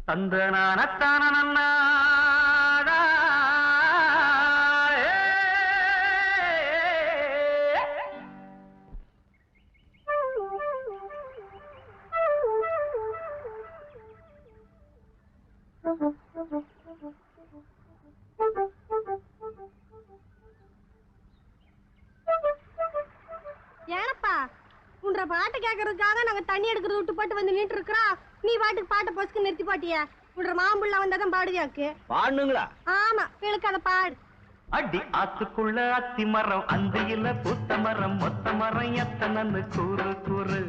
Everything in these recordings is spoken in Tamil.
தந்தனானத்தான ஏனப்பா உன்ற பாட்டு கேட்கறதுக்காக நாங்க தண்ணி எடுக்கிறது விட்டு போட்டு வந்து நின்று இருக்கிறோம். நீ பாட்டுக்கு பாட்டை பொசுக்கு நிறுத்தி போட்டிய. உன்ற மாம்புள்ள வந்தாதான் பாடுவியாக்கு. பாடுங்களா? ஆமா, கிழக்காத பாடு. அடி ஆத்துக்குள்ள அத்தி மரம், அந்தியில பூத்த மரம், மொத்த மரம் எத்தனன்னு கூறு கூறு.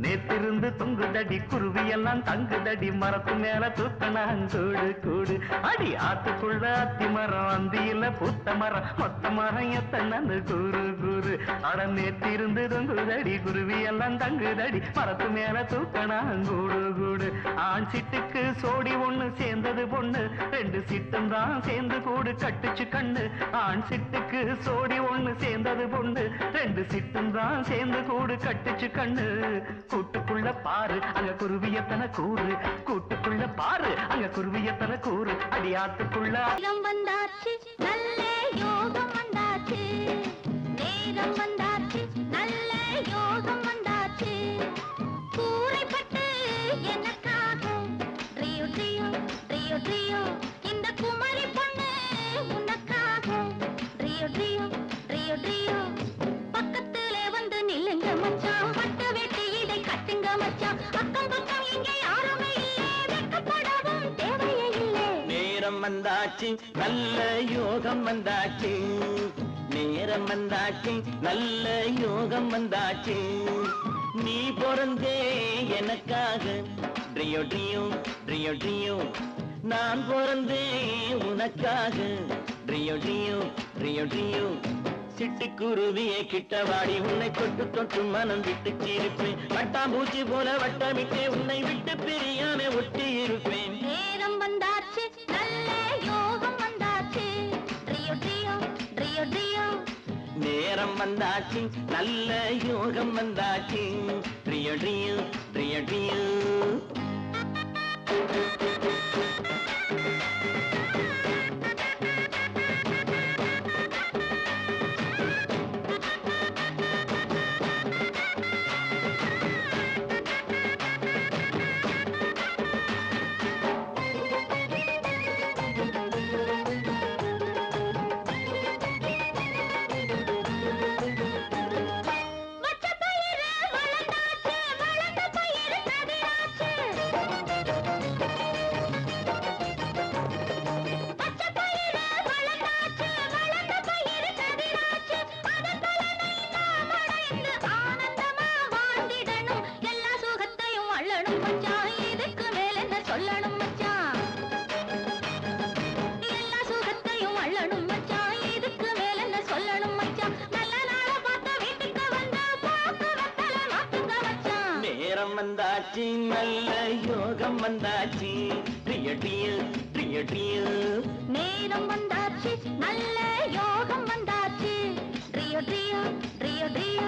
நேத்திருந்து துங்குதடி குருவி எல்லாம் தங்குதடி, மரத்து மேல தூக்கணாங்கூடு கூடு. அடி ஆத்துக்குள்ள அத்தி மரம், அந்தியில பூத்த மரம், மொத்த மரம் எத்தனன்னு கூறு கூறு. அட நேத்திருந்து துங்குதடி குருவி எல்லாம் தங்குதடி, மரத்து மேல தூக்கணாங்கூடு கூடு. ஆண் சிட்டுக்கு சோடி ஒண்ணு சேர்ந்தது பொண்ணு, ரெண்டு சிட்டும் தான் சேர்ந்து கூடு கட்டுச்சு கண்ணு. ஆண் சிட்டுக்கு சோடி ஒண்ணு சேர்ந்தது பொண்ணு, ரெண்டு சிட்டும் தான் சேர்ந்து கூடு கட்டுச்சு கண்ணு. கூட்டுக்குள்ள பாரு அங்க குருவியத்தன கூறு, கூட்டுக்குள்ள பாரு அங்க குருவியத்தன கூறு. அடியாத்துக்குள்ள வந்தாச்சு நல்ல யோகம் வந்தாச்சு, நேரம் வந்தாச்சு நல்ல யோகம் வந்தாச்சு. கூரைப்பட்டு எனக்காக ட்ரியோ ட்ரியோ ட்ரியோ ட்ரியோ, இந்த குமரி பொண்ணு உனக்காக ட்ரியோ ட்ரியோ ட்ரியோ ட்ரியோ. பக்கத்திலே வந்து நில்லுங்க மச்சான், பட்டு வெட்டி இதை கட்டுங்க மச்சான். அக்கம் பக்கம் இங்கே யாருமே இல்லை, வெட்கப்படவும் தேவையே இல்லை. நேரம் வந்தாச்சு நல்ல யோகம் வந்தாச்சு, நேரம் வந்தாச்சு நல்ல யோகம் வந்தாச்சு. நீ பிறந்தே எனக்காக ட்ரியோ ட்ரியோ ட்ரியோ ட்ரியோ, நான் பிறந்தே உனக்காக ட்ரியோ ட்ரியோ ட்ரியோ ட்ரியோ. சிட்டுக்குருவியை கிட்டவாடி உன்னை தொட்டு தொட்டு மனம் விட்டு சிரிப்பேன். வட்டாம்பூச்சி போல வட்டமிட்டே உன்னை விட்டு பிரியாம ஒட்டி இருப்பேன். நேரம் வந்தாச்சு நல்ல யோகம் வந்தாச்சு, ட்ரியோ ட்ரியோ ட்ரியோ ட்ரியோ. நேரம் வந்தாச்சு நல்ல யோகம் வந்தாச்சு, ட்ரியோ ட்ரியோ ட்ரியோ ட்ரியோ. நேரம் வந்தாச்சு நல்ல யோகம் வந்தாச்சு, ட்ரியோ ட்ரியோ ட்ரியோ ட்ரியோ. நேரம் வந்தாச்சு நல்ல யோகம் வந்தாச்சு, ட்ரியோ ட்ரியோ ட்ரியோ ட்ரியோ.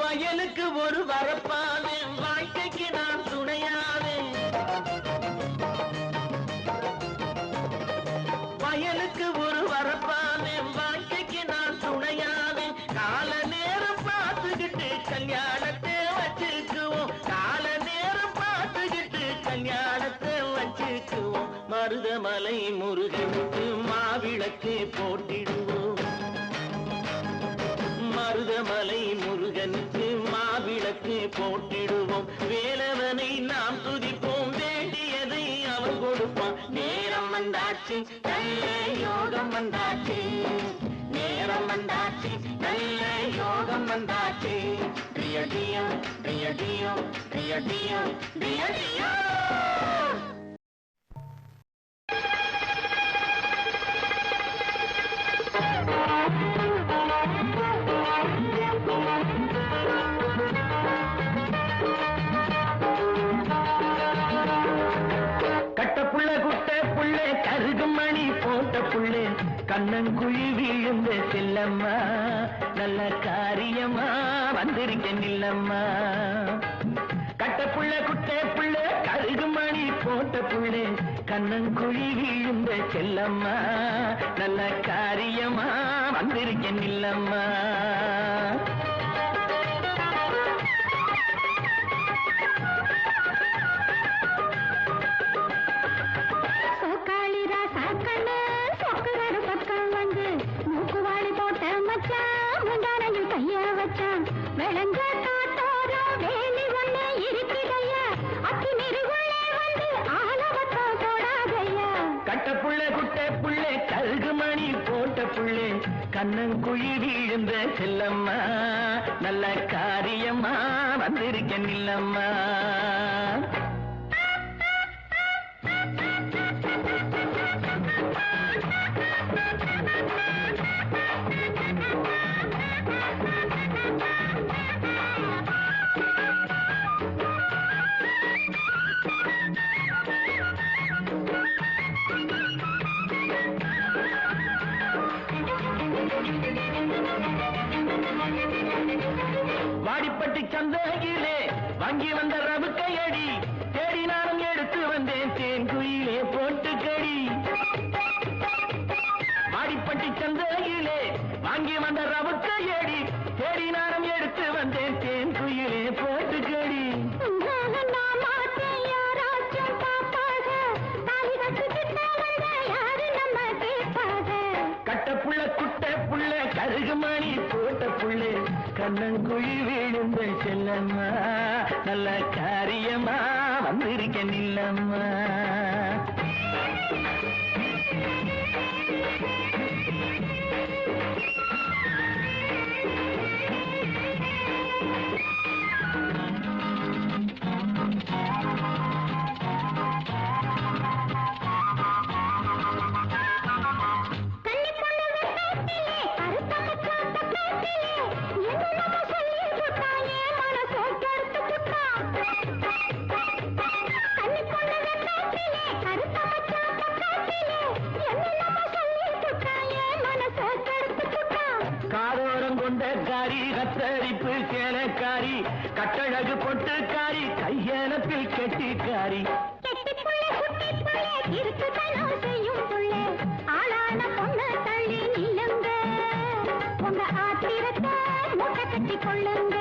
வயலுக்கு ஒரு வரப்பாவே, வாழ்க்கைக்கு நான் துணையாவே. வயலுக்கு ஒரு வரப்பாவே, வாழ்க்கைக்கு நான் துணையாவே. கால நேரம் பார்த்துக்கிட்டு கல்யாணத்தை வச்சுக்குவோம், கால நேரம் பார்த்துக்கிட்டு கல்யாணத்தை வச்சுக்குவோம். மருதமலை முருகனுக்கு மாவிளக்கு போட்டிடுவோம், மருதமலை முருகனுக்கு மாவிளக்கு போட்டிடுவோம். வேலவனை நாம் துதிப்போம், வேண்டியதை அவன் கொடுப்பான். நேரம் வந்தாச்சு நல்ல யோகம் வந்தாச்சு, நேரம் வந்தாச்சு நல்ல யோகம் வந்தாச்சு. ட்ரியோ ட்ரியோ ட்ரியோ ட்ரியோ ட்ரியோ ட்ரியோ ட்ரியோ ட்ரியோ. கண்ணங்குழி விழுந்த செல்லம்மா நல்ல காரியமா வந்திருக்க நில்லம்மா கட்டப்புள்ள குட்டை புள்ள கருகு மணி போட்ட புள்ளே கண்ணங்குழி விழுந்த செல்லம்மா நல்ல காரியமா வந்திருக்க நில்லம்மா கட்டப்புள்ள குட்டை புள்ளே கருகு மணி போட்ட புள்ளே கண்ணங்குழி விழுந்த செல்லம்மா நல்ல காரியமா வந்திருக்க நில்லம்மா வாடிப்பட்டி சந்தையிலே வாங்கி வந்த ரவுக்கையடி தேடி நானும் எடுத்து வந்தேன் தேன் குயிலே போட்டு கடி வாடிப்பட்டி சந்தையிலே வாங்கி வந்த ரவுக்கையடி தேடி நானும் எடுத்து வந்தேன் தேன் குயிலே போட்டு கடி கட்டப்புள்ள குட்டை புள்ள கருகுமணி போட்ட புள்ளே கண்ணங்குழி விழுந்த செல்லம்மா நல்ல காரியமா வந்திருக்க நில்லம்மா காரி கத்தரிப்பு சேலக்காரி கட்டழகு பொட்டுக்காரி கையெனப்பில் கெட்டிக்காரி கட்டி கொள்ளுங்க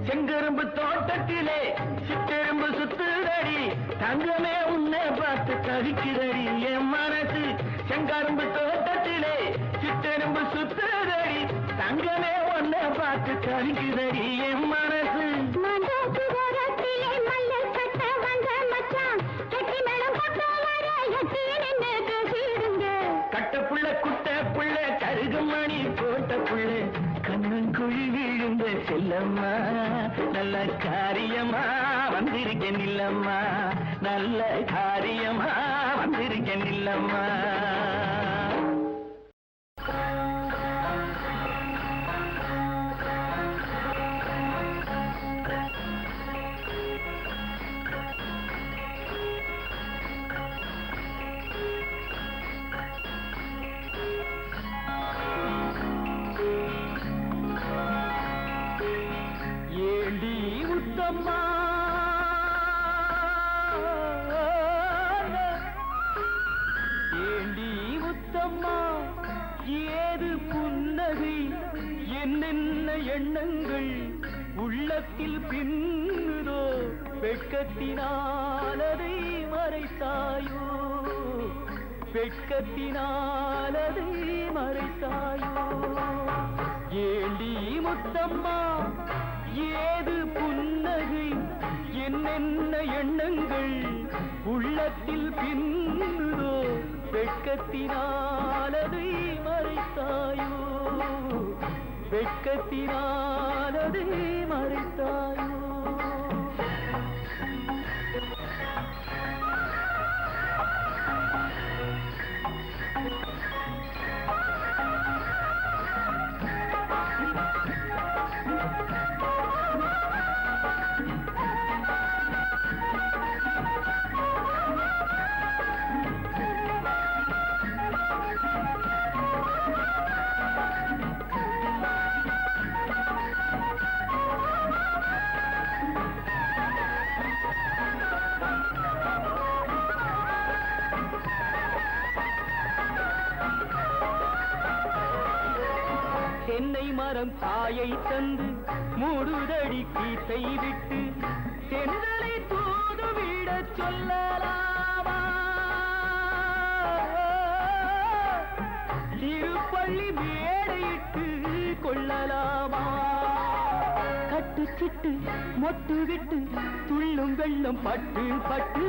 செங்கரும்பு தோட்டத்திலே சிற்றெரும்பு சுத்துதடி தங்கமே உன்னை பார்த்து தவிக்கிறடி என் மனசு செங்கரும்பு தோட்டத்திலே சிற்றெரும்பு சுத்துதடி தங்கமே உன்னை பார்த்து தவிக்கிறடி என் மனசு கட்டப்புள்ள குட்டை புள்ள கருகுமணி போட்ட புள்ளே கண்ணங்குழி விழுந்த செல்லம்மா நல்ல காரியமா வந்திருக்க நில்லம்மா நல்ல காரியமா வந்திருக்க நில்லம்மா உத்தம்மா ஏண்டி உத்தம்மா ஏது புன்னகை என்னென்ன எண்ணங்கள் உள்ளத்தில் பின்னுதோ வெட்கத்தினாலதை மறைத்தாயோ வெட்கத்தினாலதை மறைத்தாயோ ஏண்டி முத்தம்மா ஏது புன்னகை என்னென்ன எண்ணங்கள் உள்ளத்தில் பின்னுதோ வெட்கத்தினாலதை மறைத்தாயோ வெட்கத்தினாலதை மறைத்தாயோ வாரம் தாயை தந்து மூடுதடி கீத்தை விட்டு தென்றலை தூதுவிட சொல்லலாமா திருப்பள்ளி மேடையிட்டு கொள்ளலாமா கட்டு சிட்டு மொட்டு விட்டு துள்ளும் வெள்ளம் பட்டு பட்டு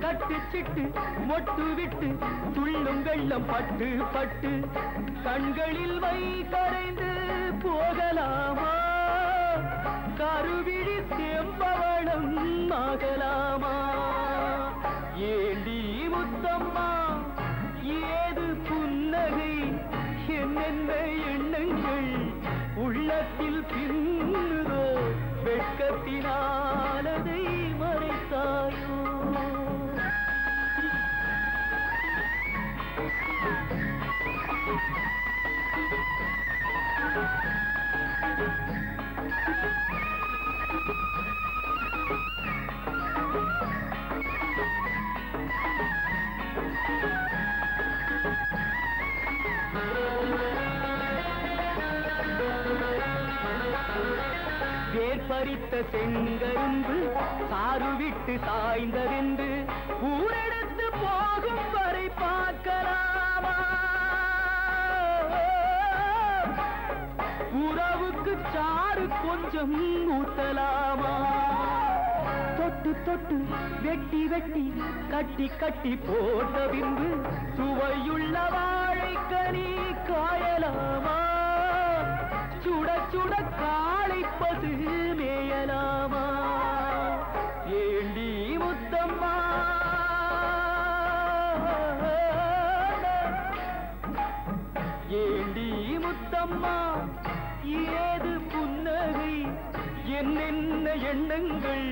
கட்டு சிட்டு மொட்டு விட்டு துள்ளும் வெள்ளம் பட்டு பட்டு கண்களில் வை கரைந்து போகலாமா கருவிழி செம்பவளம் ஆகலாமா ஏண்டி முத்தம்மா ஏது புன்னகை என்னென்ன எண்ணங்கள் உள்ளத்தில் பின்னுதோ வெட்கத்தினாலதை மறைத்தாயோ வேர்பறித்த செங்கரும்பு சாறு விட்டு சாய்ந்ததென்று ஊரெடுத்து போகும் வரை பார்க்கலாமா உறவுக்கு சாறு கொஞ்சம் ஊத்தலாமா தொட்டு தொட்டு வெட்டி வெட்டி கட்டி கட்டி போட்ட பின்பு சுவையுள்ள வாழைக்கனி காயலாமா சுட சுட காளை பசு மேயலாமா ஏண்டி முத்தம்மா ஏண்டி முத்தம்மா ஏது புன்னகை என்னென்ன எண்ணங்கள்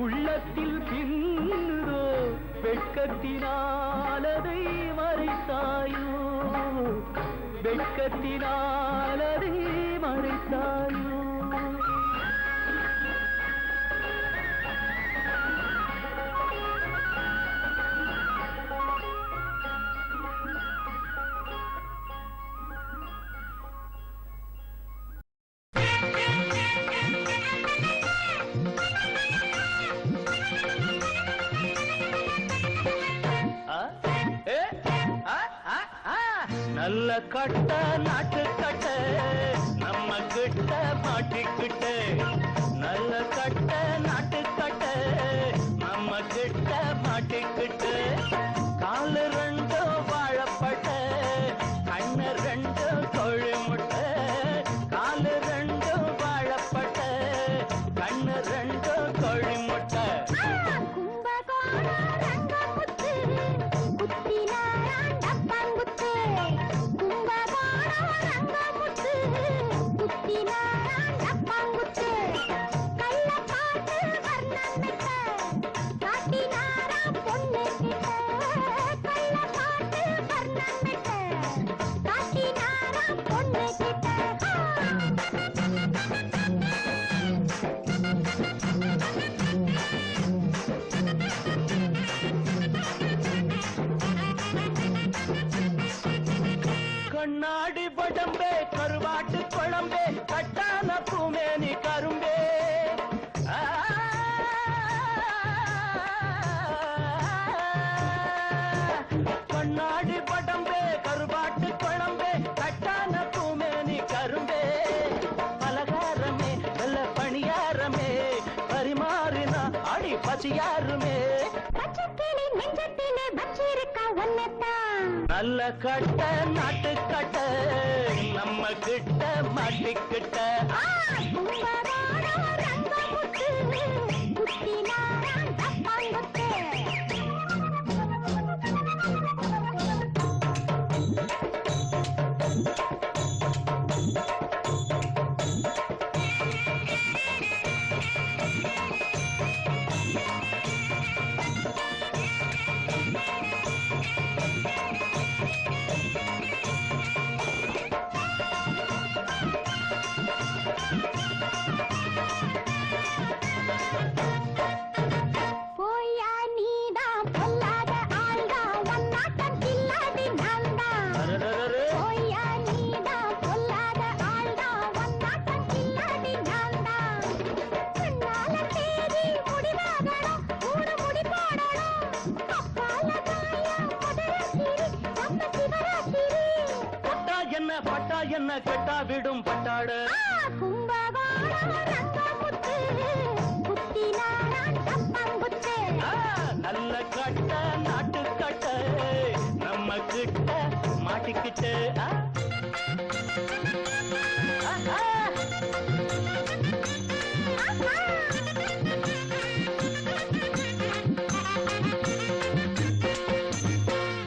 உள்ளத்தில் பின்னுதோ வெட்கத்தினாலதை மறைத்தாயோ வெட்கத்தினாலதை மறைத்தாயோ நல்ல கட்ட நாட்டு கட்ட நம்ம கிட்ட மாட்டிக்கிட்ட நல்ல கட்ட நாட்டு கட்ட நம்ம கிட்ட மாட்டிக்கிட்ட காலு ரெண்டு வாழப்பட்ட கண்ணு ரெண்டு கோழி முட்டை காலு ரெண்டு வாழப்பட்ட கண்ணு ரெண்டு கோழி முட்டை கண்ணாடி படம்பே கருவாட்டு குழம்பே கட்டான பூமேனி கரும்பே கண்ணாடி படம்பே கருவாட்டு குழம்பே கட்டான பூமேனி கரும்பே பலகாரமே நல்ல பணியாரமே பரிமாறினா அடி பசியாருமே நல்ல கட்ட நாட்டு கட்ட நம்ம கிட்ட மாட்டிக்கிட்ட பட்டா என்ன கெட்டா விடும் பட்டாடு கும்பகோணம் ரங்கமுத்து குத்தினாரான் கப்பங்குத்து நல்ல கட்ட நாட்டு கட்ட நம்ம கிட்ட மாட்டிக்கிட்டு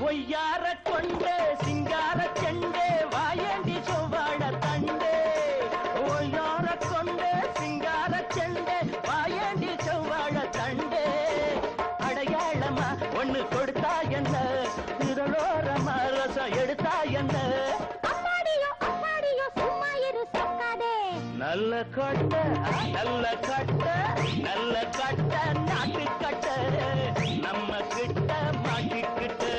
ஒய்யார கொண்டு சிங்கார செண்டே வாயண்டி சொவ்வாட தண்டே ஒய்யார கொண்டு சிங்கார செண்டே வாயண்டி சொவ்வாட தண்டே அடையாளமா ஒண்ணு கொடுத்தா என்ன இதழோரமா ரசம் எடுத்தா என்ன அப்பாடியோ சும்மா இரு சொக்காதே நல்ல கட்ட நல்ல கட்ட நல்ல கட்ட நாட்டு கட்ட நம்ம கிட்ட மாட்டிக்கிட்டு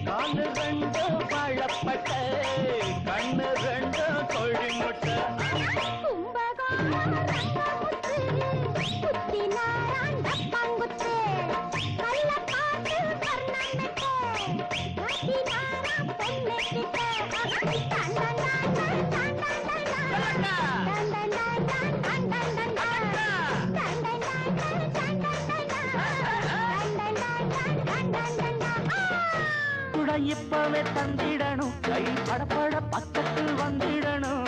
காலு ரெண்டு வாழப்பட்ட கண்ணு ரெண்டு கோழி முட்டை கும்பகோணம் ரங்கமுத்து குத்தினாரான் கப்பங்குத்து கள்ள பாட்டு கர்ணனுக்கு கத்தினாராம் பொண்ணுக்கிட்ட இப்பவே தந்திடணும் கை படப்பட பக்கத்தில் வந்திடணும்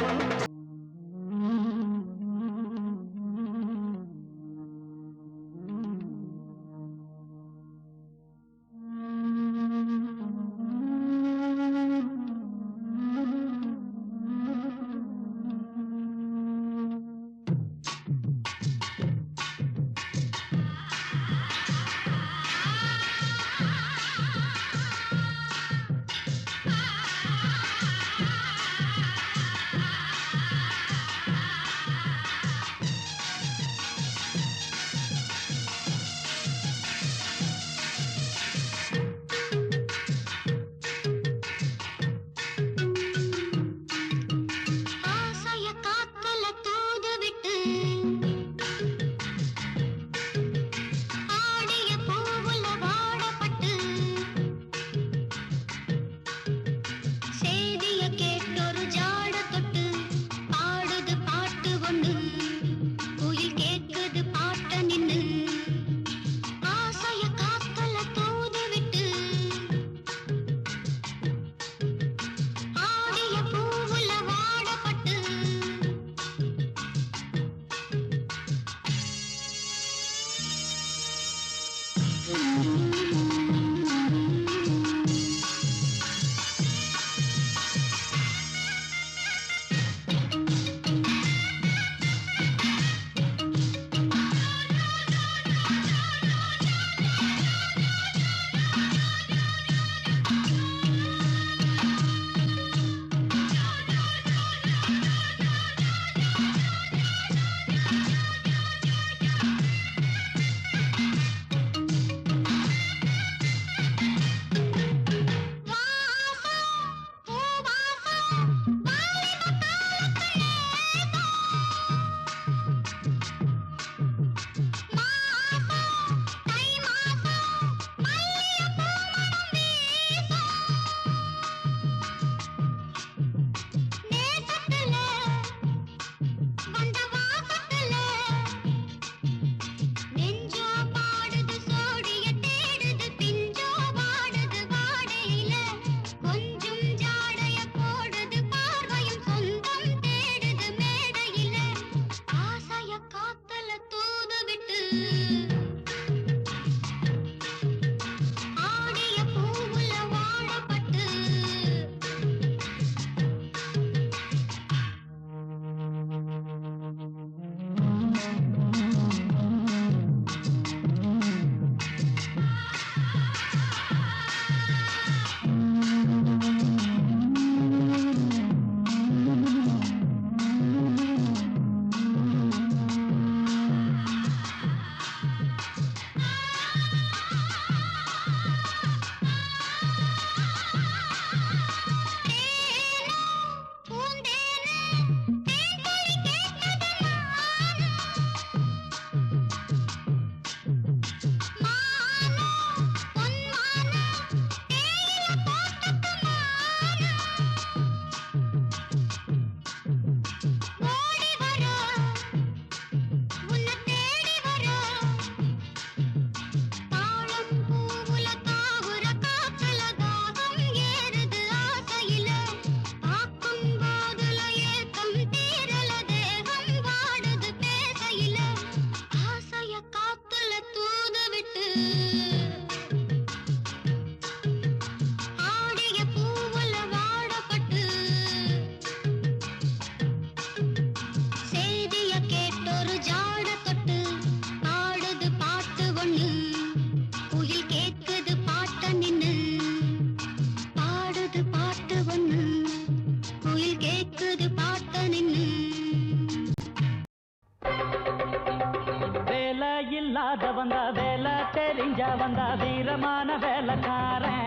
இல்லாத வந்தா வேலை தெரிஞ்ச வந்தா வீரமான வேலைக்காரன்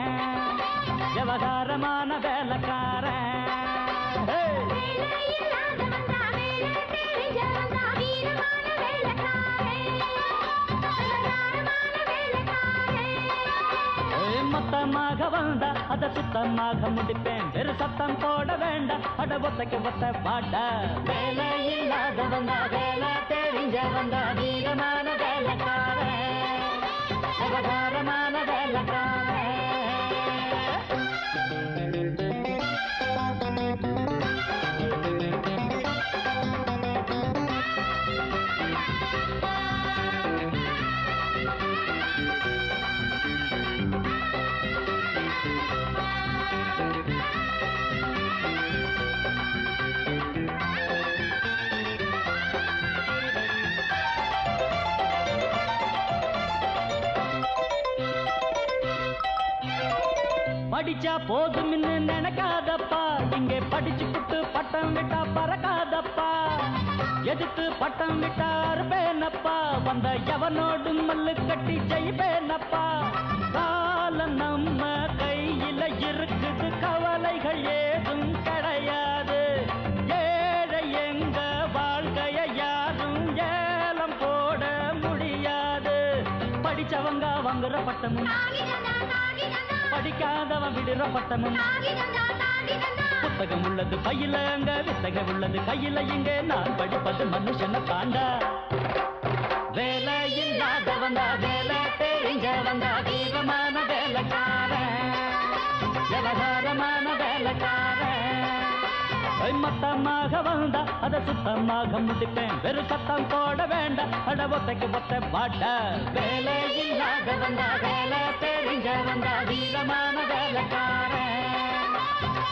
விவகாரமான வேலைக்காரன் மொத்தமாக வந்தா அத சுத்தமாக முடிப்பேன் வெறு சத்தம் போட வேண்டாம் அட ஒத்தைக்கு ஒத்த பாட்ட வேலை இல்லாத வந்தா வேலை தெரிஞ்ச வந்தா வீரமான வேலைக்காரன் விவகாரமான வேலைக்காரன் படிச்சா போதும் நினைக்காதப்பா இங்கே படிச்சு புட்டு பட்டம் விட்டா பறக்காதப்பா எதுக்கு பட்டம் விட்டா அறுப்பேனப்பா வந்த எவனோடு மல்லு கட்டி ஜெயிப்பேனப்பா காலம் நம்ம கையில இருக்குது கவலைகள் ஏதும் கிடையாது ஏழை எங்க வாழ்க்கைய யாரும் ஏலம் போட முடியாது படிச்சவங்க வாங்குற பட்டமும் படிக்காதவன் விடுற பட்டமும் புத்தகம் உள்ளது பையில அங்க வித்தகம் உள்ளது கையில இங்க நான் படிப்பது மனுஷனை தாண்டா வேலை இல்லாத வந்தா வேலை தெரிஞ்ச வந்தா வீரமான வேலைக்காரன் விவகாரமான வேலைக்காரன் மொத்தமாக வந்தா அத சுத்தமாக முடிப்பேன் வெறு சத்தம் போட வேண்டாம் அட ஒத்தைக்கு ஒத்த பாட்ட வேலை இல்லாத வந்தா வேலை தெரிஞ்ச வந்தா வீரமான வேலைக்காரன்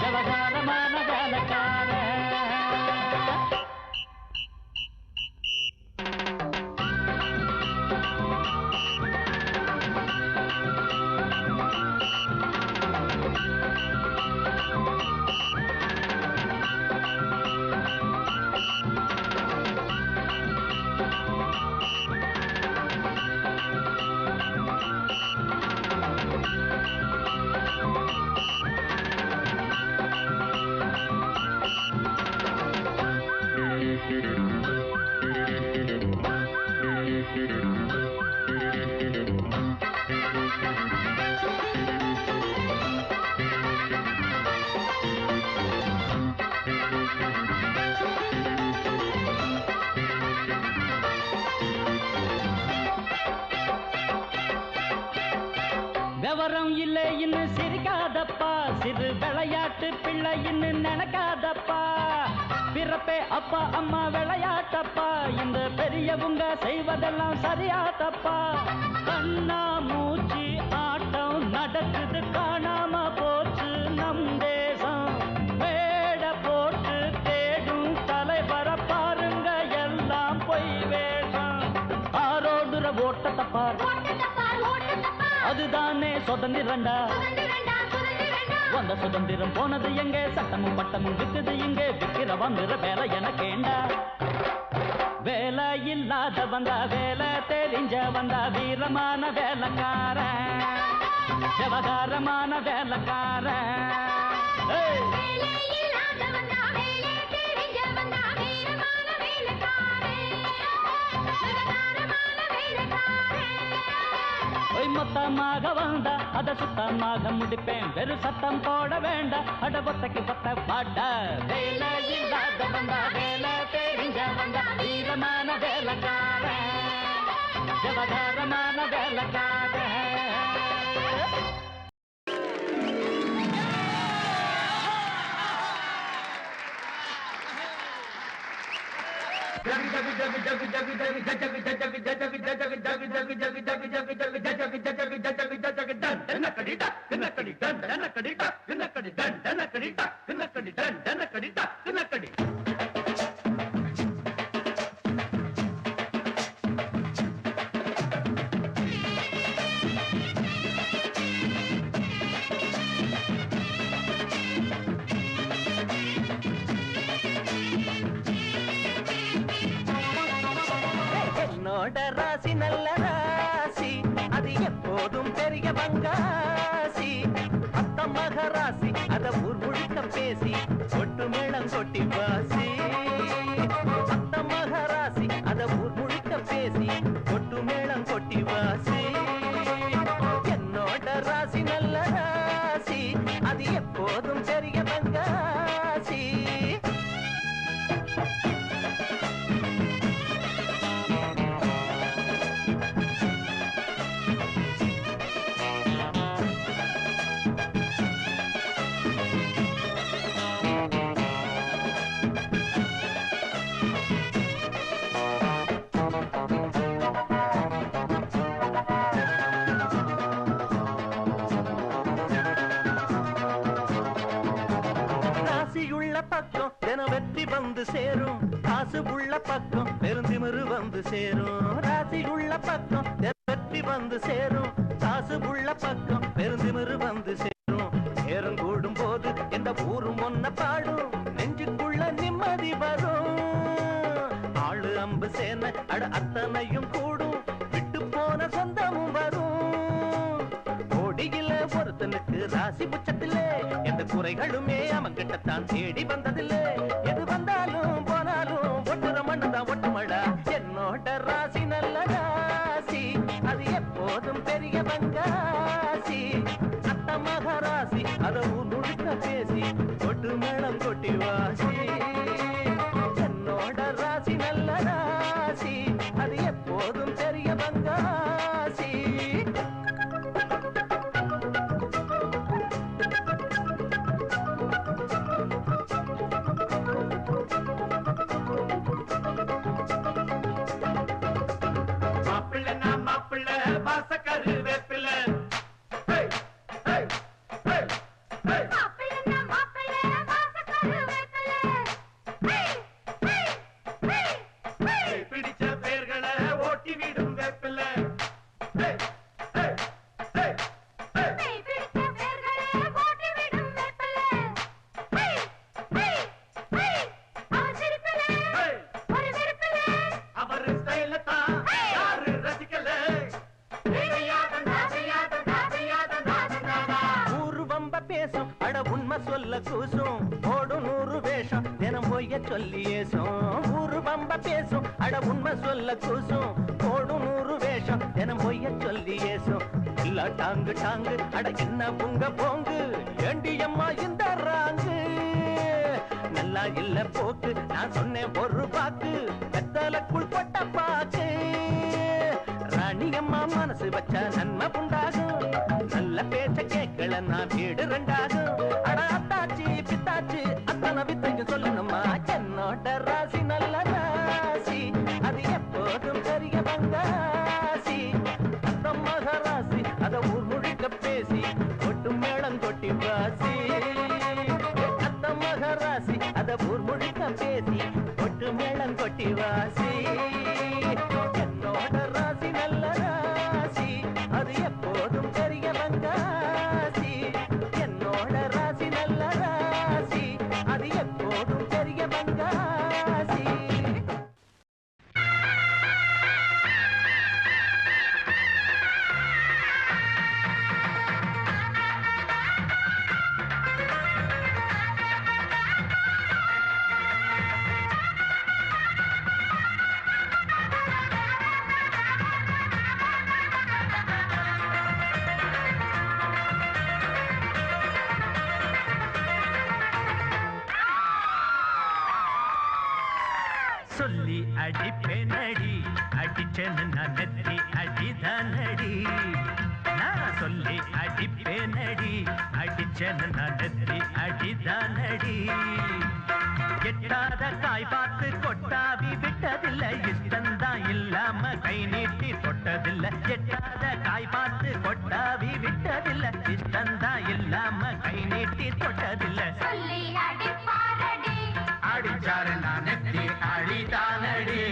விவகாரமான வேலைக்காரன் விவரம் இல்லை இன்னும் சிரிக்காதப்பா சிறு விளையாட்டு பிள்ளை இன்னும் நினைக்காதப்பா பிறப்பே அப்பா அம்மா விளையாட்டப்பா இந்த பெரியவங்க செய்வதெல்லாம் சரியாதப்பா கண்ணா மூச்சு ஆட்டம் நடக்குது காணாம போச்சு நம் தேசம் வேட போட்டு தேடும் தலைவர பாருங்க எல்லாம் பொய் வேஷம் ஆரோடுற ஓட்டத்தப்பா அதுதானே சுதந்திரண்டா வந்த சுதந்திரம் போனது எங்க சட்டமும் பட்டமும் விக்குது இங்கே விக்கிற வந்துற வேலை எனக்கேண்டா வேலை இல்லாத வந்தா வேலை தெரிஞ்ச வந்தா வீரமான வேலைக்காரன் விவகாரமான வேலைக்காரன் மொத்தமாக வந்தா அத சுத்தமாக முடிப்பேன் வெறு சத்தம் போட வேண்டாம் அட ஒத்தைக்கு ஒத்த பாட்ட வேலை இல்லாத வந்தா வேலை தெரிஞ்ச வந்தா வீரமான வேலைக்காரன் விவகாரமான வேலைக்காரன் ராசி நல்ல வந்து சேரும் காசு உள்ள பக்கம் பெருந்திமிரு வந்து சேரும் ராசி உள்ள பக்கம் வெற்றி வந்து சேரும் காசு உள்ள பக்கம் பெருந்திமிரு வந்து சேரும் நேரம் கூடும் போது எந்த ஊரும் ஒன்ன பாடும் நெஞ்சுக்குள்ள நிம்மதி வரும் ஆளு அம்பு சேன அட அத்தனையும் கூடும் விட்டு போன சொந்தமும் வரும் கோடியில ஒருத்தனுக்கு ராசி புச்சத்திலே எந்த குறைகளுமே அவன் கிட்டத்தான் தேடி வந்ததில்லை எது வந்தாலும் போனாலும் ஒட்டுற மண்ணுதான் ஒட்டுமடா என்னோட ராசி நல்ல ராசி அது எப்போதும் பெரிய பங்காசி அத்த மகராசி அதை முழுக்க பேசி கொட்டு மேளம் கொட்டி வாசி என்னோட ராசி நல்ல ராசி அது எப்போதும் பெரிய பங்காசி சொல்ல கூசும் ஓடும் 100 வேஷம் தினம் பொய்ய சொல்லி ஏசும் ஊரு பம்ப பேசும் அட உண்மை சொல்ல கூசும் ஓடும் 100 வேஷம் தினம் பொய்ய சொல்லி ஏசும் இல்ல டாங்கு டாங்கு அட என்ன புங்க போங்கு ஏண்டி அம்மா இந்த ராங்கு நல்லா இல்ல போக்கு நான் சொன்னேன் ஒரு பாக்கு வெத்தலக்குள் பொட்ட பாக்கு ராணி அம்மா மனசு வச்சா நன்மை உண்டாகும் நல்ல பேச்ச கேட்கல நான் வீடு ரெண்டாகும் அட அத்தாச்சி பித்தாச்சி அத்தனை வித்தைக்கு சொல்லணுமா என்னோட ராசி நல்ல ராசி அது எப்போதும் பெரிய பங்காசி அந்த மகராசி அத ஊர் முழுக்க பேசி கொட்டு மேளம் கொட்டி வாசி அந்த மகராசி அத ஊர் முழுக்க பேசி கொட்டு மேளம் கொட்டி வாசி என்னோட ராசி நல்ல ராசி அது எப்போதும் பெரிய பங்காசி என்னோட ராசி நல்ல ராசி அது எப்போதும் பெரிய பங்காசி சொல்லி அடிப்பேனடி அடிச்சேன்னு நான் நெத்தி அடிதானடி நான் சொல்லி அடிப்பேனடி அடிச்சேன்னு நான் நெத்தி அடிதானடி எட்டாத காய் பார்த்து கொட்டாவி விட்டதில்லை இஷ்டந்தான் இல்லாம கை நீட்டி தொட்டதில்லை எட்டாத காய் பார்த்து கொட்டாவி விட்டதில்லை இஷ்டந்தான் இல்லாம கை நீட்டி தொட்டதில்லை சொல்லி அடிப்பாரடி அடிச்சாரு நான் நெத்தி அடிதானடி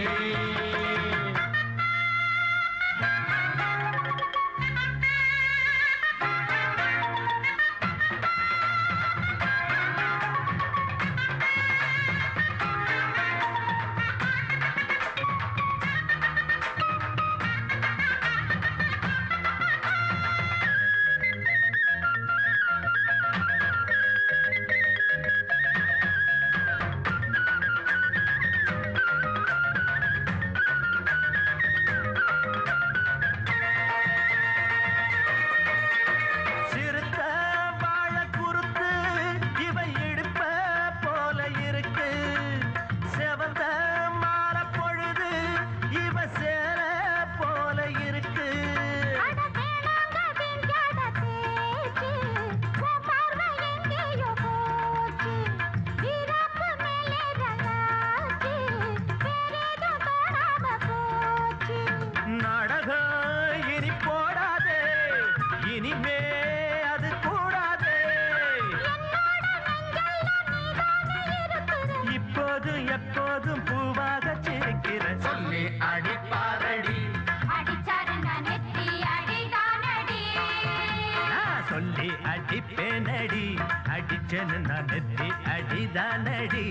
அடிப்பேனடி அடிச்சனு நான் நெத்தி அடிதானடி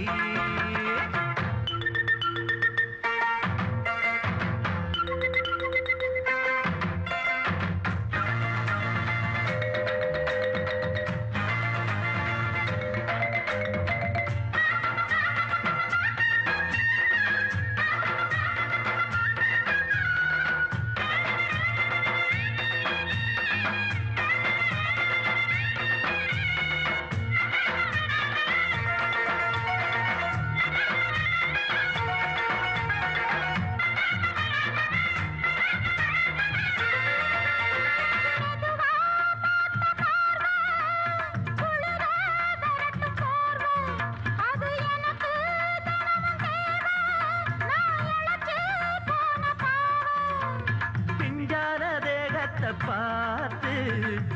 பார்த்து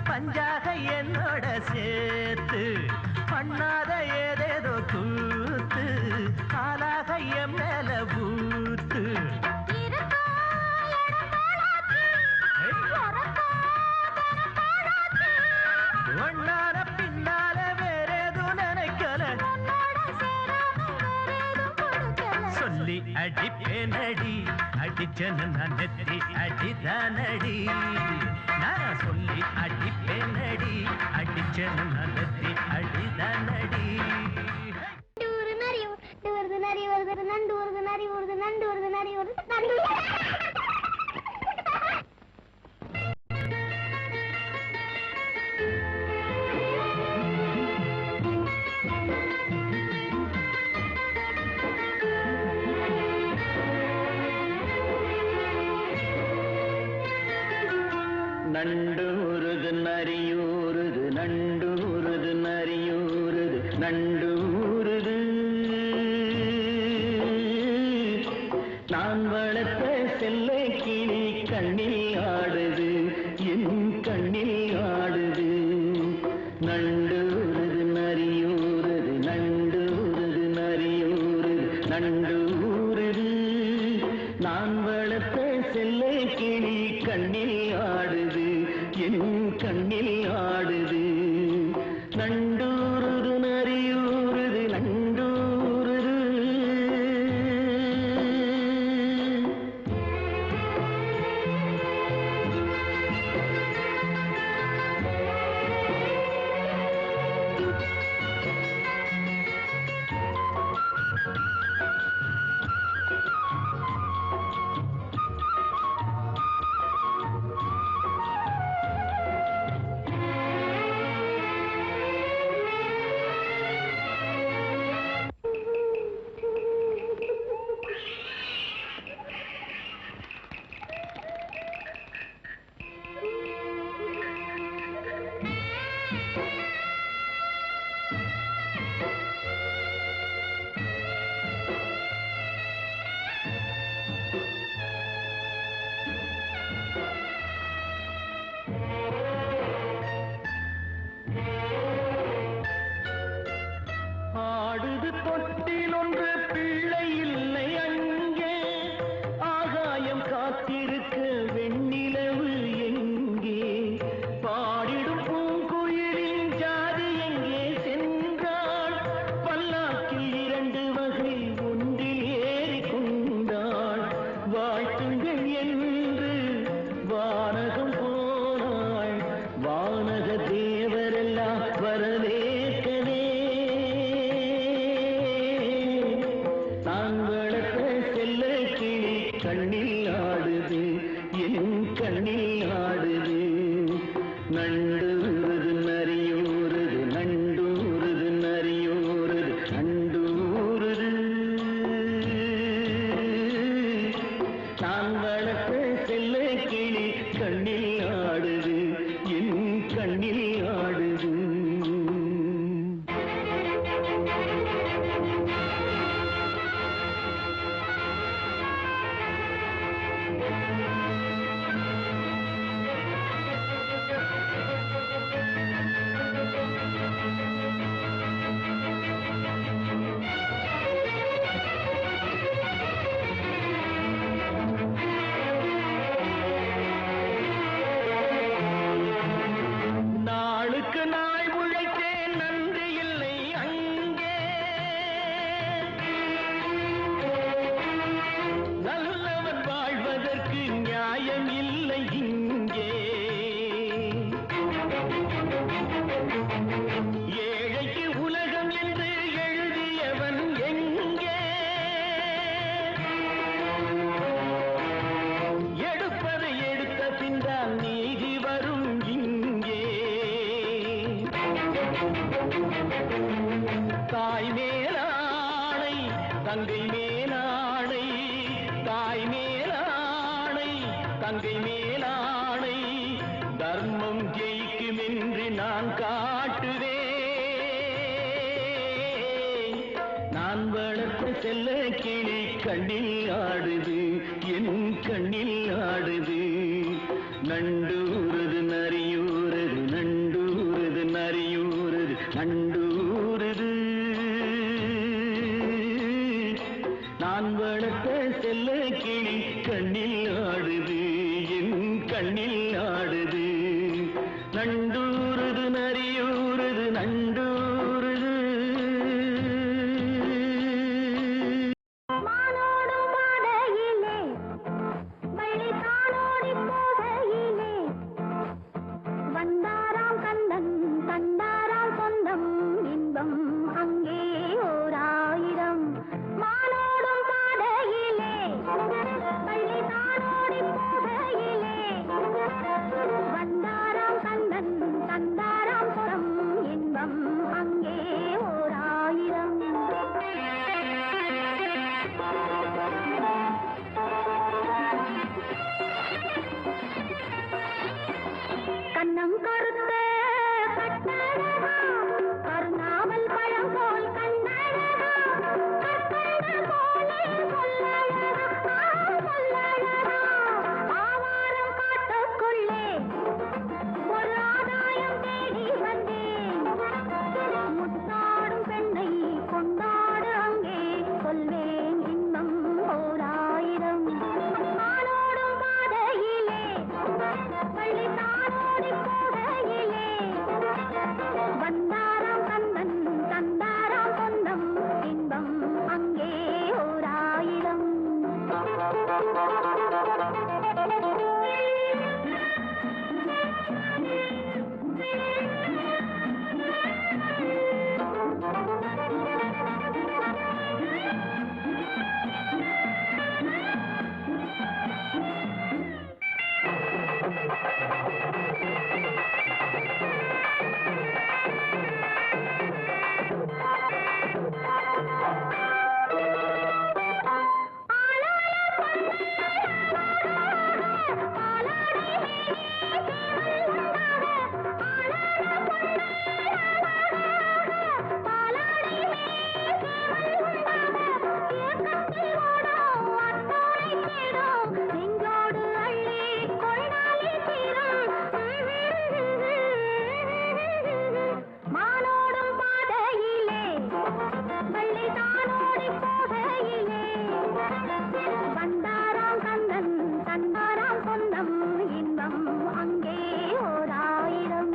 பஞ்சாக என்னோட சேர்த்து பண்ணாத ஏதேதோ கூத்து ஆளாக என் மேல பூத்து ஒன்னார பின்னால வேறேதும் நினைக்கல சொல்லி அடிப்பேனடி அடிச்சனு நான் நெத்தி அடிதானடி நான் சொல்லி அடிப்பேனடி அடிச்சனு நான் நெத்தி அடிதானடி நண்டு வருது நரி வருது நண்டு வருது நரி வருது நண்டு நண்டூருது நரியூருது நண்டூருது நரியூருது நண்டூருது நான் வளர்த்த செல்லை கிளி கண்ணில் ஆடுது என் கண்ணில் ஆடுது நண்டூருது நரியூருது நண்டூருது நரியூருது நண்டூருது நான் வளர்த்த செல்லை கிளி கண்ணில் ஆடுது என் கண்ணில் ஆடுது நண்டூருது நரியூருது நண்டூருது தங்கை மேலாடை தாய் மேலாடை தங்கை மேலாடை தர்மம் ஜெயிக்கும் என்று நான் காட்டுவேன் நான் வளர்த்த செல்ல கிளி கண்ணில் ஆடுது என் கண்ணில் ஆடுது நண்டூரது நரியூரது நண்டூரது நரியூரது நண்டூரது நான் வளர்த்த செல்ல கிளி கண்ணில் ஆடுது என் கண்ணில் ஆடுது நண்டூரது நரியூரது நண்டூரது மானோடும் பாதையிலே வள்ளி தானோடி போகையிலே வந்தாராம் கந்தன் தந்தாராம் சொந்தம் இன்பம் அங்கே ஓராயிரம் மானோடும் பாதையிலே வள்ளி தானோடி போகையிலே வந்தாராம் கந்தன் தந்தாராம் சொந்தம் இன்பம் அங்கே ஓராயிரம் கண்ணம் கருத்த கட்டழகா கருணாவல் பழம் போல் கண்ணழகா கற்கண்டு போலே சொல்லழகா சொல்லழகா ஆவாரம் காட்டுக்குள்ளே ஒரு ஆதாயம் தேடி வந்தேன் முத்தாடும் பெண்ணை கொண்டாடு அங்கே சொல்வேன் இன்பம் ஓராயிரம் ஆனோடும் பாதையிலே பள்ளி தானோடி போகையிலே வந்தாராம் கந்தன் தந்தாராம் சொந்தம் இன்பம் அங்கே ஓராயிரம் மானோடும் பாதையிலே வள்ளி தானோடி போகையிலே வந்தாராம் கந்தன் தந்தாராம் சொந்தம் இன்பம் அங்கே ஓராயிரம்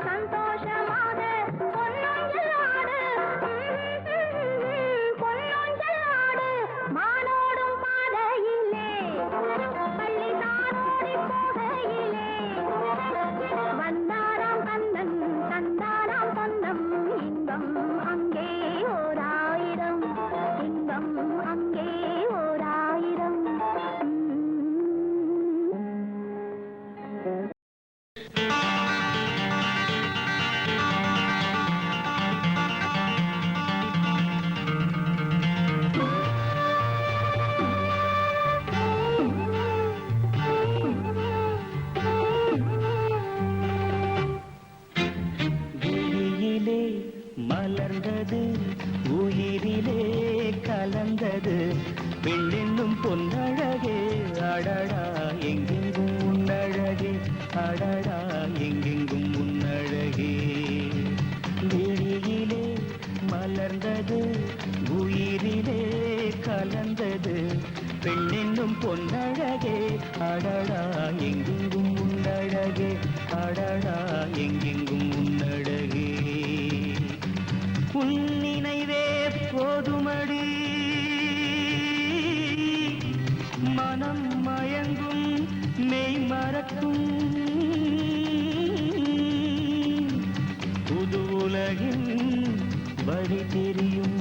சந்தோஷமாக பொன்னொஞ்சலாடு மானோடும் பாதையிலே பள்ளி தானோடி போகையிலே வந்தாராம் கந்தன் தந்தாராம் சொந்தம் இன்பம் அங்கே ஓராயிரம் இன்பம் அங்கே ஓராயிரம் விழியிலே மலர்ந்தது உயிரிலே கலந்தது பெண்ணென்னும் பொன்னழகே அடடா எங்கெங்கும் உன்னழகே அடடா எங்கெங்கும் உன்னழகே விழியிலே மலர்ந்தது உயிரிலே கலந்தது பெண்ணென்னும் பொன்னழகே அடடா எங்கெங்கும் உன்னழகே வழி தெரியும்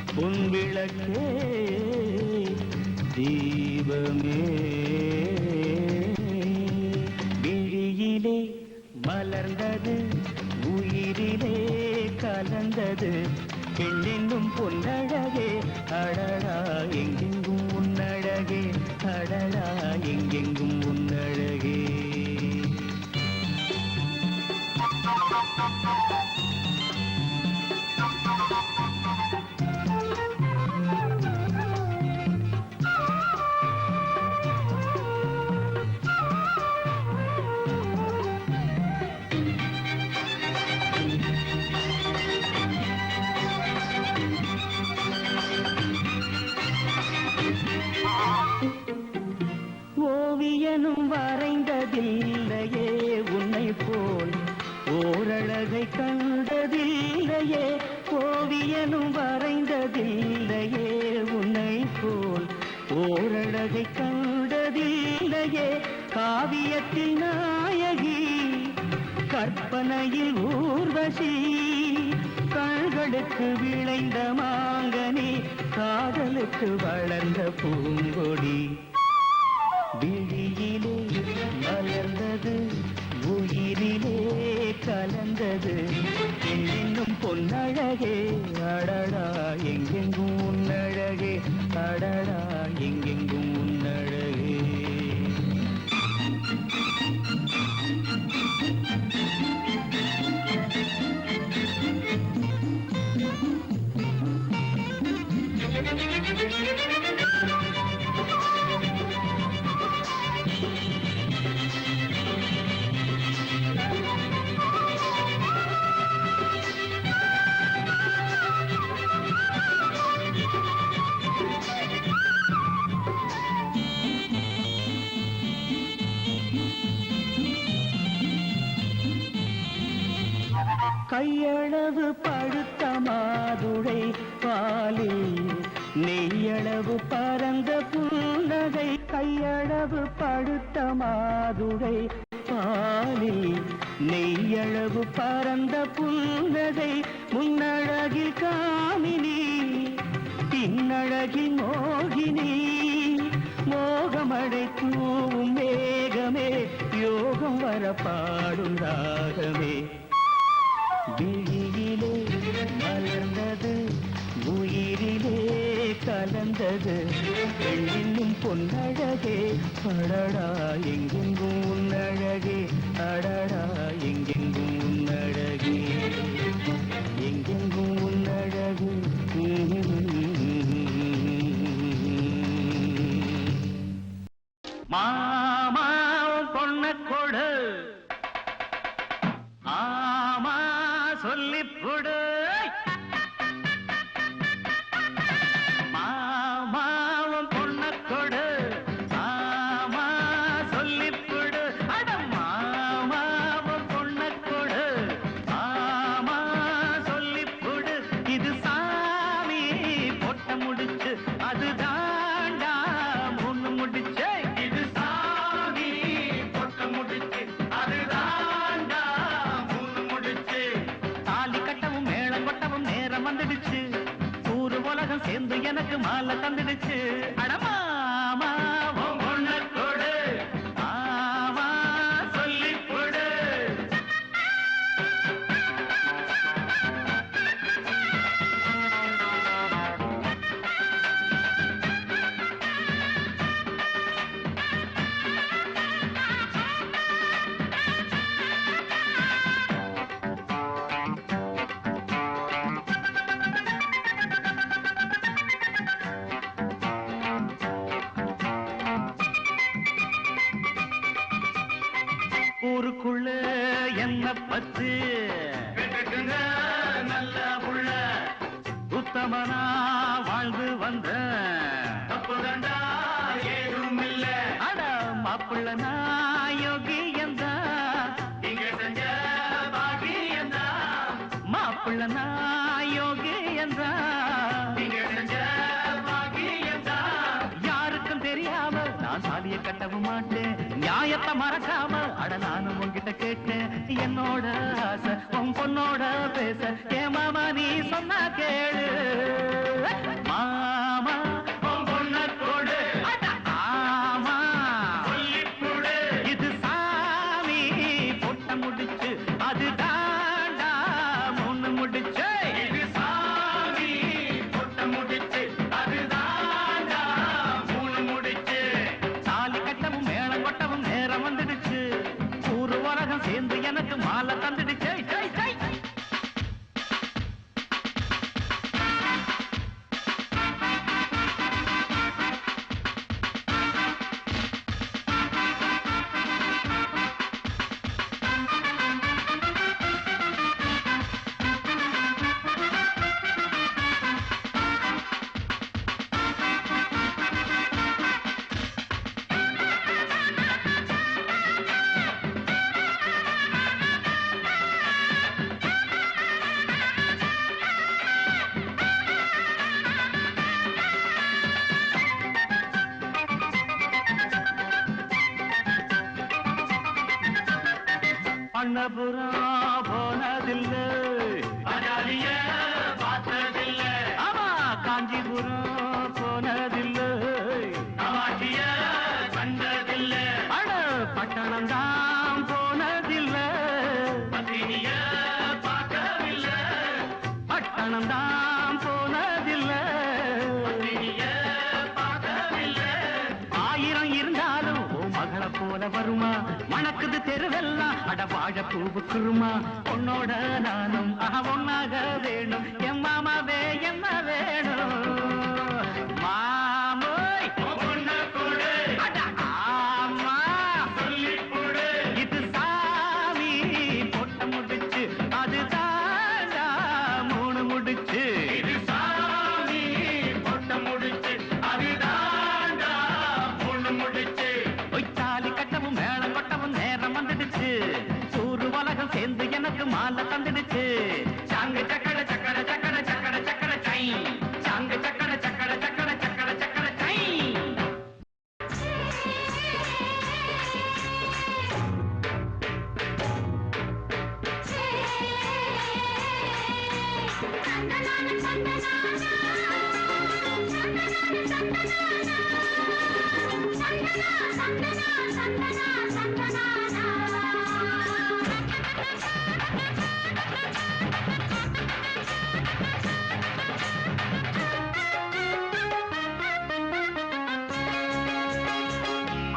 பொன் விளக்கே தீபமே விழியிலே மலர்ந்தது உயிரிலே கலந்தது பெண்ணென்னும் பொன்னழகே அடடா எங்கெங்கும் உன்னழகே அடடா எங்கெங்கும் உன்னழகே ஓவியனும் வரைந்ததில்லையே உன்னை போல் ஓரழகை கண்டதில்லையே ஓவியனும் வரைந்ததில்லையே உன்னை போல் ஓரழகை கண்டதில்லையே காவியத்தில் நாயகி கற்பனையில் ஊர்வசி கண்களுக்கு விளைந்த மாங்கனி காதலுக்கு வளர்ந்த பூங்கொடி விழியிலே மலர்ந்தது உயிரிலே கலந்தது என்னும் பொன்னழகே அடடா எங்கெங்கும் உன்னழகே அடடா எங்கெங்கும் உன்னழகே கையளவு பழுத்த மாதுளை பாலில் நெய்யளவு பரந்த புன்னகை கையளவு பழுத்த மாதுளை பாலில் நெய்யளவு பரந்த புன்னகை முன்னழகில் காமினி பின்னழகில் மோகினி மோகமடை தூவும் மேகமே யோகம் வர பாடும் ராகமே விழியிலே மலர்ந்தது உயிரிலே கலந்தது பெண்ணின் பொன்னழகே அடடா எங்கெங்கும் உன்னழகே அடடா எங்கெங்கும் உன்னழகே எங்கெங்கும் உன்னழகு மாமா பொண்ண கொடு ஆமா சொல்லிப்புடு மாமாவும் பொண்ண கொடு ஆமா சொல்லிப்புடு அட மாமாவும் பொண்ண கொடு ஆமா சொல்லிப்புடு இது சாமி பொட்ட முடிச்சு அது தாண்டா முன்னு முடிச்சு இது சாமி பொட்ட முடிச்சு அது தாண்டா முன்னு முடிச்சு தாலி கட்டவும் மேளம் கொட்டவும் நேரம் வந்துடுச்சு ஊரு உலகம் சேர்ந்து எனக்கு மாலை தந்துடுச்சு அடமாமா பொண்ண கொடு ஆமா சொல்லிப்புடு ஊருக்குள்ள என்ன பத்து நல்ல புள்ள உத்தமனா வாழ்ந்து வந்த தப்புதண்டா ஏதும் இல்ல அட மாப்பிள்ள நாயோகியந்தா இங்க செஞ்ச பாகியந்தா மாப்பிள்ள நாயோகியந்தா இங்க செஞ்ச பாகியந்தா யாருக்கும் தெரியாம நான் சாதிய கட்டவும் மாட்டேன் நியாயத்தை மறக்காம அட நானும் உன்கிட்ட கேட்டேன் என்னோட ஆசை உன் பொண்ணோட பேச ஏ மாமா நீ சொன்னா கேளு மாமா உன் பொண்ண கொடு ஆமா சொல்லிப்புடு இது சாமி பொட்ட முடிச்சு அது தாண்டா முன்னு முடிச்சு இது சாமி பொட்ட முடிச்சு அது தாண்டா மூணு முடிச்சு தாலி கட்டவும் மேளம் கொட்டவும் நேரம் வந்துடுச்சு ஊரு உலகம் சேர்ந்து எனக்கு மாலை தந்துடுச்சு ஜெய் ஜெய் அண்ணபுரம் போனதில்லை அஜாலிய பார்த்ததில்லை ஆமா காஞ்சிபுரம் போனதில்லை காமாட்சிய கண்டதில்லை அட பட்டணம் தான் போனதில்லை பத்தினிய பார்க்கவில்லை பட்டணம் தான் போனதில்லை பத்தினிய பார்க்கவில்லை ஆயிரம் இருந்தாலும் ஓ மகளை போல வருமா மணக்குது தெருவெல்லாம் அட வாழ பூவுக்குருமா உன்னோட நானும் ஒன்னாக வேணும் என் மாமாவே என்ன வேணும் மாமோய் பொண்ண கொடு அட ஆமா சொல்லிப்புடு இது சாமி பொட்ட முடிச்சு அது தாண்டா மூணு முடிச்சு இது சாமி பொட்ட முடிச்சு அது தாண்டா மூணு முடிச்சு தாலி கட்டவும் மேளம் கொட்டவும் நேரம் வந்துடுச்சு ஊரு உலகம் சேர்ந்து எனக்கு மாலை தந்துடுச்சு சாங்கு சக்கர சக்கர சக்கர சக்கர சக்கர சை சாங்கு சக்கர சக்கர சக்கர சக்கர சக்கர சை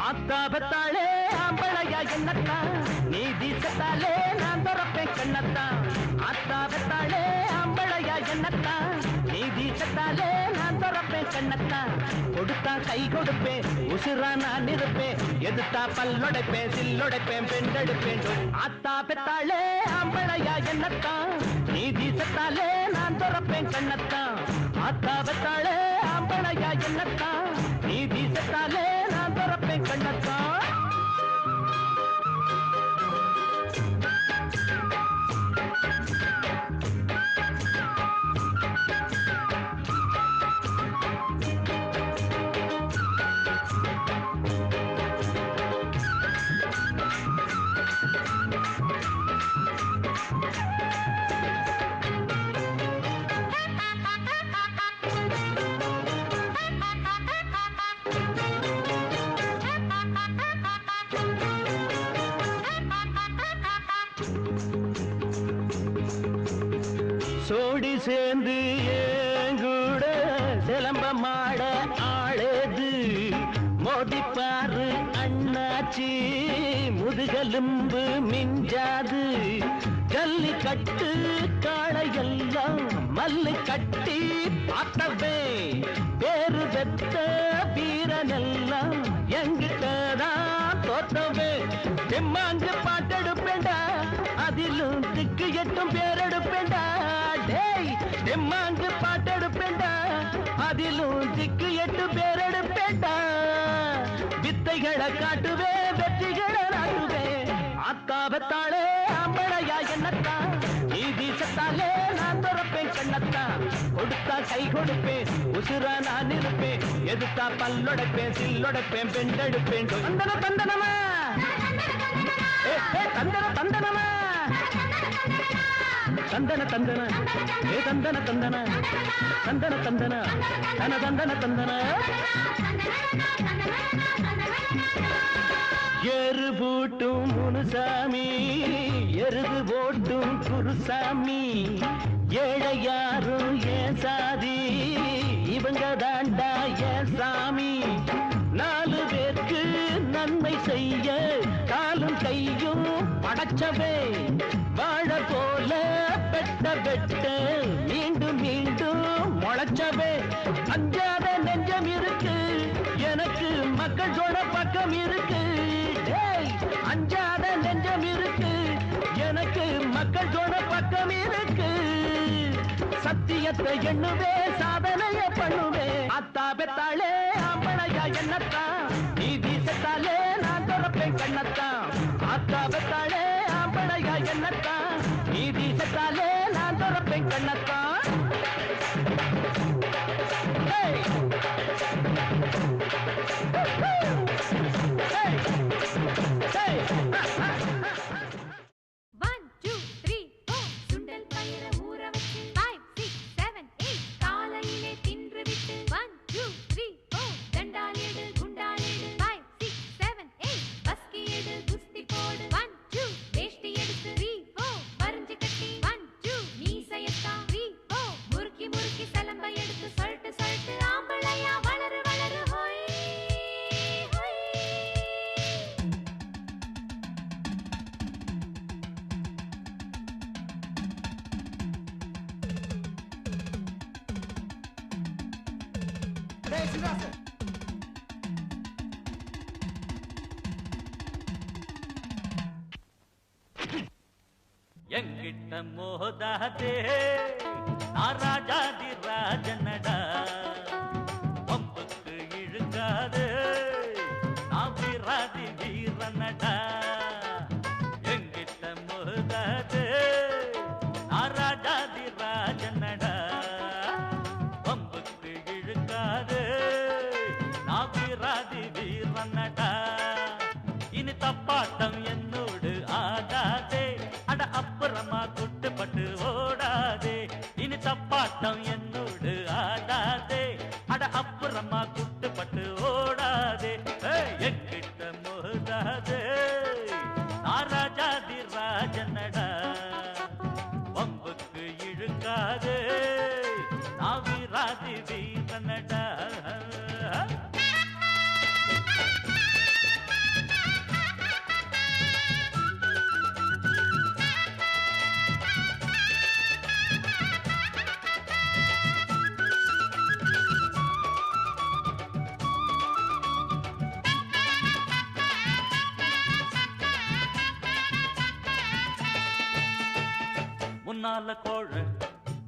ஆத்தாபத்தாளே ஆம்பளையா என்னத்தான் நீ வீசத்தாலே நான் துறப்பேன் கண்ணத்தான் ஆத்தாபத்தாளே ஆம்பளையா என்னத்தான் நீ வீசத்தாலே நான் துறப்பேன் கண்ணத்தான் கொடுத்தா கை கொடுப்பேன் உசுரா நான் இருப்பேன் எதுத்தா பல்லொடைப்பேன் சில்லொடைப்பேன் பெண்டெடுப்பேன் ஆத்தாபத்தாளே ஆம்பளையா என்னத்தான் நீ வீசத்தாலே நான் துறப்பேன் கண்ணத்தான் ஆத்தாபத்தாளே ஆம்பளையா என்னத்தான் நீ வீசத்தாலே நான் துறப்பேன் கண்ணத்தான் சோடி சேர்ந்து ஏங்கூட சிலம்ப மாட ஆளது மோதிப்பாரு அண்ணாச்சி முதுகெலும்பு மிஞ்சாது ஜல்லி கட்டு காளையெல்லாம் மல்லு கட்டி பார்த்தவே பேரு பெத்த வீரனெல்லாம் எங்கிட்டதான் தோத்தவே செம்மாங்கு பாட்டெடுப்பேண்டா அதிலும் திக்கு எட்டும் பேரெடுப்பேண்டா டேய் செம்மாங்கு பாட்டெடுப்பேண்டா அதிலும் திக்கு எட்டு பேரெடுப்பேண்டா வித்தைகளை காட்டுவே வெற்றிகளை நாட்டுவே ஆத்தாபத்தாளே அம்பளையா என்னத்தான் நீ வீசத்தாலே நான் துறப்பேன் கண்ணத்தான் கொடுத்தா கை கொடுப்பேன் உசுரா நான் இருப்பேன் எதுத்தா பல்லொடைப்பேன் சில்லொடைப்பேன் பெண்டெடுப்பேன் தந்தன தந்தனமா தந்தன தந்தனமா தந்தன தந்தன தந்தன தந்தன தந்தன தந்தன தன தந்தன தந்தன எரு பூட்டும் முனுசாமி எருது போட்டும் குருசாமி ஏழை யாரும் ஏன் சாதி இவங்க தாண்டா ஏன் சாமி 4 பேருக்கு நன்மை செய்ய காலும் கையும் படைச்சவே வாழ போல பெட்ட பெட்ட மீண்டும் மீண்டும் முளைச்சவே அஞ்சாத நெஞ்சம் இருக்கு எனக்கு மக்கள் சொன்ன பக்கம் இருக்கு அஞ்சாத நெஞ்சம் இருக்கு எனக்கு மக்கள் சொன்ன பக்கம் இருக்கு சத்தியத்தை எண்ணுவே சாதனைய பண்ணுவே அத்தா பெத்தாளே அம்பளையா என்னத்தான் நீ வீசத்தாலே நான் தொடப்பேன் கண்ணத்தான் அத்தா பெத்தாளே அம்பளையா என்னத்தான் நீ வீசத்தாலே நான் தொடப்பேன் கண்ணத்தான் எங்கிட்ட மோதாதே ராஜாதி ராஜனடா பம்புக்கு இழுக்காதே நான் வீராதி வீரனடா எங்கிட்ட மோதாதே ராஜாதி ராஜனடா பம்புக்கு இழுக்காதே நான் வீராதி வீரனடா இனி தப்பாட்டம் என்னோடு ஆடாதே அட அப்புறமா குட்டுப்பட்டு ஓடாதே இனி தப்பாட்டம் என்னோடு ஆடாதே அட அப்புறமா குட்டுப்பட்டு ஓடாதே எங்கிட்ட மோதாதே ராஜாதி ராஜனடா வம்புக்கு இழுக்காதே நான் வீராதி வீரனடா முன்னால கோழ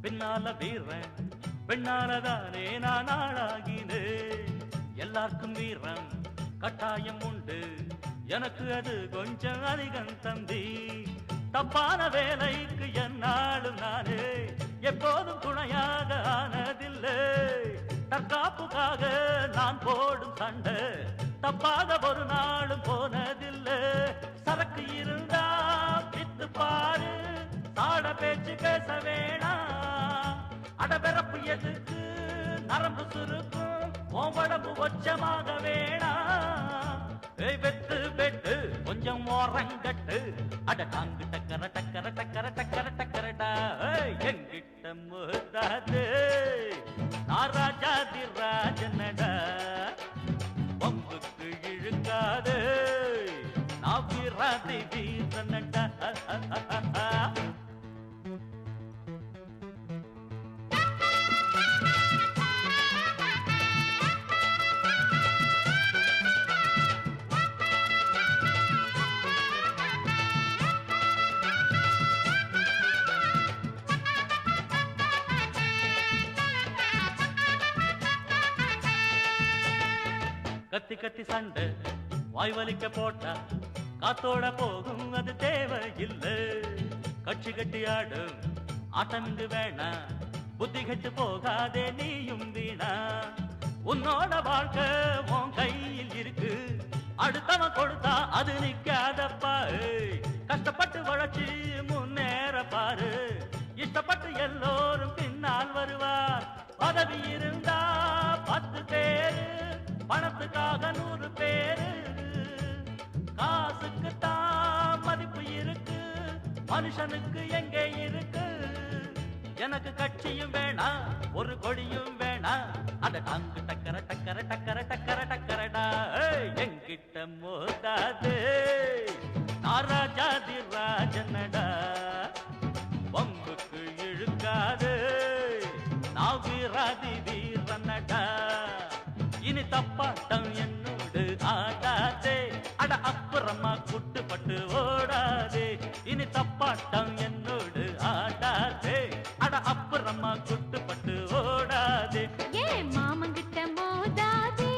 பின்னால வீரன் பெண்ணாலதானே நான் ஆளாகினேன் எல்லாருக்கும் வீரம் கட்டாயம் உண்டு எனக்கு அது கொஞ்சம் அதிகம் தம்பி தப்பான வேலைக்கு என்னாலும் நானே எப்போதும் துணையாக ஆனதில்லை தற்காப்புக்காக நான் போடும் சண்டை தப்பாக ஒரு நாளும் போனதில்லை சரக்கு இருந்தா பித்து பாரு தாட பேச்சு பேச வேணாம் அடபிறப்பு எதுக்கு நரம்பு சுருக்கும் உடம்பு ஒச்சமாக வேணாம் வெத்து வெட்டு கொஞ்சம் ஓரங்கட்டு அட டாங்கு டக்கர டக்கர டக்கர டக்கர டக்கரடா எங்கிட்ட முதாது ராஜாதி ராஜனடா பம்புக்கு இழுக்காது நான் வீராதி வீரனடா கத்தி கத்தி சண்டை வாய் வலிக்க போட்டா காத்தோட போகும் அது தேவை இல்லை கட்சி கட்டி ஆடும் ஆட்டம் இங்கு வேணா புத்தி கெட்டு போகாதே நீயும் வீணா. உன்னோட வாழ்க்கை உன் கையில் இருக்கு, அடுத்தவன் கொடுத்தா அது நிக்காதப்பா. கஷ்டப்பட்டு உழைச்சி முன்னேற பாரு, இஷ்டப்பட்டு எல்லோரும் பின்னால் வருவார். பதவி இருந்தா 10 பேரு, பணத்துக்காக 100 பேரு. காசுக்கு தான் மதிப்பு இருக்கு, மனுஷனுக்கு எங்கே இருக்கு? எனக்கு கட்சியும் வேணா, ஒரு கொடியும் வேணா, அட டாங்கு டக்கர டக்கர டக்கர டக்கர டக்கரடா. எங்கிட்ட மோதாது நான் ராஜாதி ராஜனடா, வம்புக்கு இழுக்காது நான் வீராதி வீரனடா. இனி தப்பாட்டம் என்னோடு ஆடாதே, அட அப்புறமா குட்டுப்பட்டு ஓடாதே. இனி தப்பாட்டம் என்னோடு ஆடாதே, அட அப்புறமா குட்டுப்பட்டு ஓடாதே. ஏ மாமங்கிட்ட மோதாதே,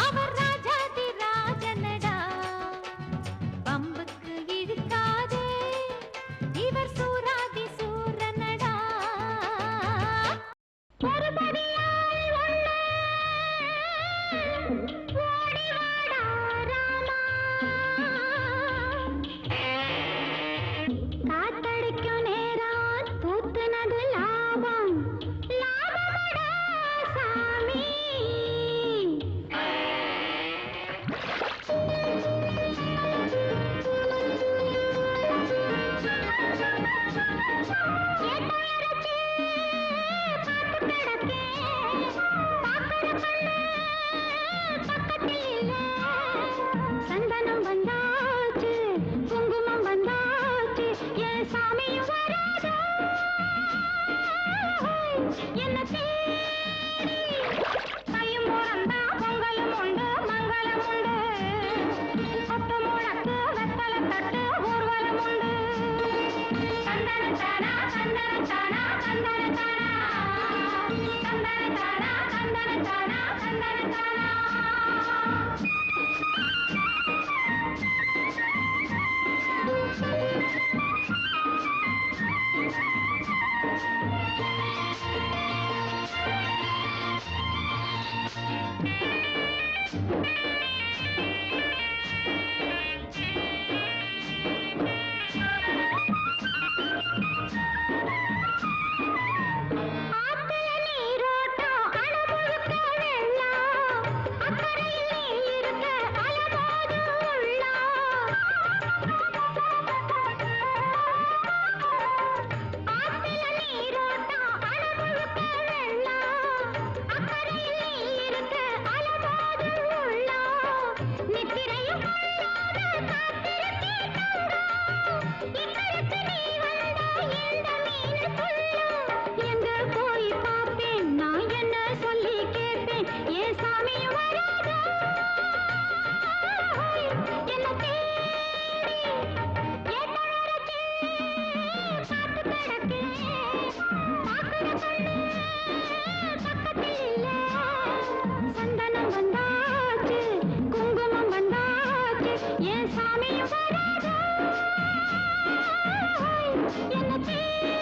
அவர் ராஜாதி ராஜனடா, பம்புக்கு இழுக்காதே, இவர் சூராதி சூரனடா. ஒரு படியால் ஒண்ணு ஓடி வாடா ராமா, காத்தடிக்கும் நேரம் தூத்துனது லாபம், லாபமடா சாமி. ஏட்டாயிரச்சு பார்த்து கிடக்கேன், பார்க்கிற கண்ணு பக்கத்தில் இல்லை. சந்தனம் வந்தாச்சு, குங்குமம் வந்தாச்சு, என் சாமியும் வராதோ என்ன தேடி. கையும் போறந்தா பொங்கலும் உண்டு, மங்களம் உண்டு, கொத்து முழக்கு வெத்தலை தட்டு ஊர்வலம் உண்டு. கந்தனத்தானா கந்தனத்தானா கந்தனத்தானா, கந்தனத்தானா கந்தனத்தானா கந்தனத்தானா. ஆத்துல நீரோட்டம் அணுமுழுக்க வெள்ளம், அக்கறையில் நீ இருக்க அலமோதும் உள்ளம். ஆத்துல நீரோட்டம் அணுமுழுக்க வெள்ளம், அக்கறையில் நீ இருக்க அலமோதும் உள்ளம். நித்திரையும் கொள்ளாத காத்திருக்கேன் தங்கம், இக்கரைக்கு நீ வந்தா எந்த மீன் துள்ளும். எங்க போய் பார்ப்பேன் நான், என்ன சொல்லி கேட்பேன், என் சாமியும் வராதோ என்ன தேடி. ஏட்டாயிரச்சு பார்த்து கிடக்கேன், பார்க்கிற கண்ணு பக்கத்தில் இல்லை. சந்தனம் வந்தாச்சு, குங்குமம் வந்தாச்சு, என் சாமியும் வராதோ என்ன தேடி.